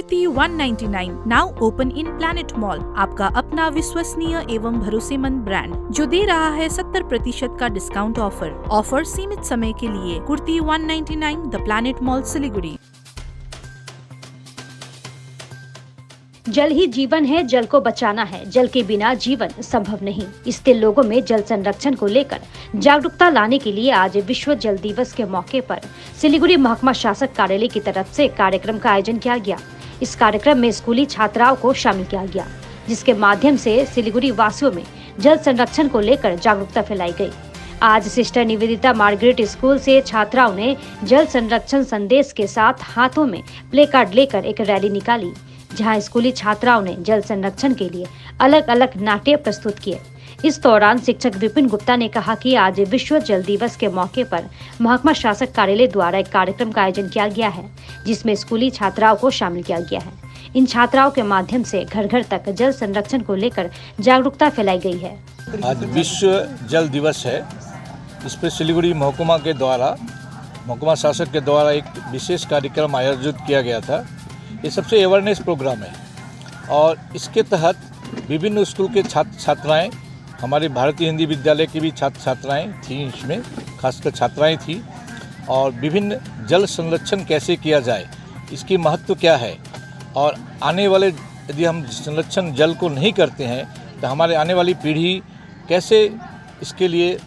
Kurti 199 now open in planet mall. आपका अपना विश्वसनीय एवं भरोसेमंद ब्रांड जो दे रहा है 70% का डिस्काउंट ऑफर सीमित समय के लिए। Kurti 199 the planet mall Siliguri. जल ही जीवन है, जल को बचाना है, जल के बिना जीवन संभव नहीं। इसलिए लोगों में जल संरक्षण को लेकर जागरूकता लाने के लिए आज विश्व जल दिवस के मौके पर सिलीगुड़ी महकमा शासक कार्यालय की तरफ से कार्यक्रम का आयोजन किया गया। इस कार्यक्रम में स्कूली छात्राओं को शामिल किया गया, जिसके माध्यम से सिलीगुड़ी वासियों में जल संरक्षण को लेकर जागरूकता फैलाई गयी। आज सिस्टर निवेदिता मार्गरेट स्कूल से छात्राओं ने जल संरक्षण संदेश के साथ हाथों में प्ले कार्ड लेकर एक रैली निकाली, जहां स्कूली छात्राओं ने जल संरक्षण के लिए अलग अलग नाट्य प्रस्तुत किए। इस दौरान शिक्षक विपिन गुप्ता ने कहा कि आज विश्व जल दिवस के मौके पर महकमा शासक कार्यालय द्वारा एक कार्यक्रम का आयोजन किया गया है, जिसमें स्कूली छात्राओं को शामिल किया गया है। इन छात्राओं के माध्यम से घर घर तक जल संरक्षण को लेकर जागरूकता फैलाई गई है। आज विश्व जल दिवस है। इस पर सिलीगुड़ी महकमा शासक के द्वारा एक विशेष कार्यक्रम आयोजित किया गया था। ये सबसे अवेयरनेस प्रोग्राम है और इसके तहत विभिन्न स्कूल के छात्राएं, हमारे भारतीय हिंदी विद्यालय की भी छात्राएं थीं, इसमें खासकर छात्राएं थी, और विभिन्न जल संरक्षण कैसे किया जाए, इसकी महत्व क्या है, और आने वाले यदि हम संरक्षण जल को नहीं करते हैं तो हमारे आने वाली पीढ़ी कैसे इसके लिए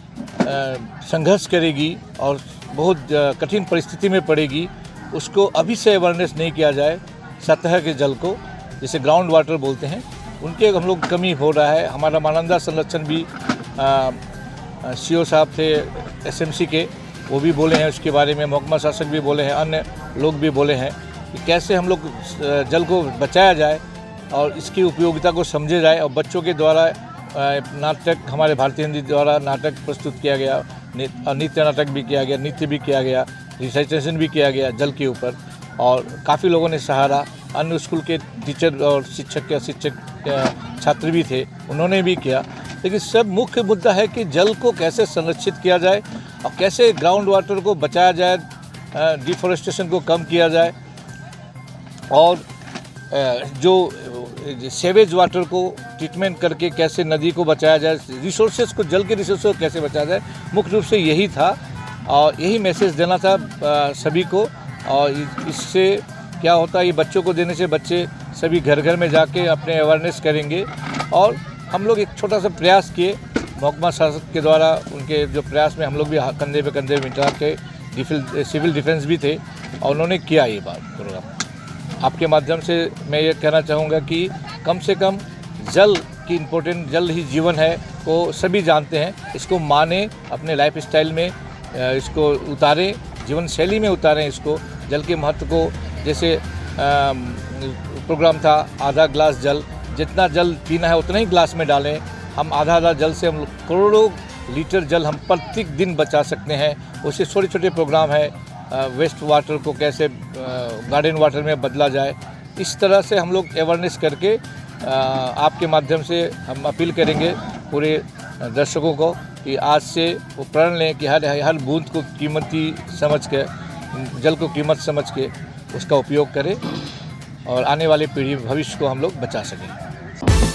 संघर्ष करेगी और बहुत कठिन परिस्थिति में पड़ेगी। उसको अभी से अवेयरनेस नहीं किया जाए, सतह के जल को, जिसे ग्राउंड वाटर बोलते हैं, उनके हम लोग कमी हो रहा है। हमारा मानंदा संरक्षण भी सीओ साहब थे एसएमसी के, वो भी बोले हैं उसके बारे में, महकमा शासक भी बोले हैं, अन्य लोग भी बोले हैं कि कैसे हम लोग जल को बचाया जाए और इसकी उपयोगिता को समझे जाए। और बच्चों के द्वारा नाटक, हमारे भारतीय हिंदी द्वारा नाटक प्रस्तुत किया गया, नृत्य नाटक भी किया गया, नृत्य भी किया गया, रिसाइटेशन भी किया गया जल के ऊपर, और काफ़ी लोगों ने सहारा। अन्य स्कूल के टीचर और शिक्षक छात्र भी थे, उन्होंने भी किया। लेकिन सब मुख्य मुद्दा है कि जल को कैसे संरक्षित किया जाए और कैसे ग्राउंड वाटर को बचाया जाए, डिफॉरेस्टेशन को कम किया जाए, और जो सेवेज वाटर को ट्रीटमेंट करके कैसे नदी को बचाया जाए, रिसोर्सेज को, जल के रिसोर्सेज को कैसे बचाया जाए। मुख्य रूप से यही था और यही मैसेज देना था सभी को। और इससे क्या होता है, ये बच्चों को देने से बच्चे सभी घर घर में जाके अपने अवेयरनेस करेंगे। और हम लोग एक छोटा सा प्रयास किए महकमा शासक के द्वारा, उनके जो प्रयास में हम लोग भी कंधे पे कंधे मिला के, सिविल डिफेंस भी थे और उन्होंने किया ये बात प्रोग्राम। आपके माध्यम से मैं ये कहना चाहूँगा कि कम से कम जल की इम्पोर्टेंट, जल ही जीवन है को सभी जानते हैं। इसको माने, अपने लाइफ स्टाइल में इसको उतारें, जीवन शैली में उतारें इसको, जल के महत्व को। जैसे प्रोग्राम था आधा ग्लास जल, जितना जल पीना है उतना ही ग्लास में डालें। हम आधा जल से हम करोड़ों लीटर जल हम प्रत्येक दिन बचा सकते हैं। उससे छोटे छोटे प्रोग्राम है, वेस्ट वाटर को कैसे गार्डन वाटर में बदला जाए। इस तरह से हम लोग अवेयरनेस करके आपके माध्यम से हम अपील करेंगे पूरे दर्शकों को कि आज से वो प्रण लें कि हर बूंद को कीमती समझ के, जल को कीमत समझ के उसका उपयोग करें और आने वाली पीढ़ी, भविष्य को हम लोग बचा सकें।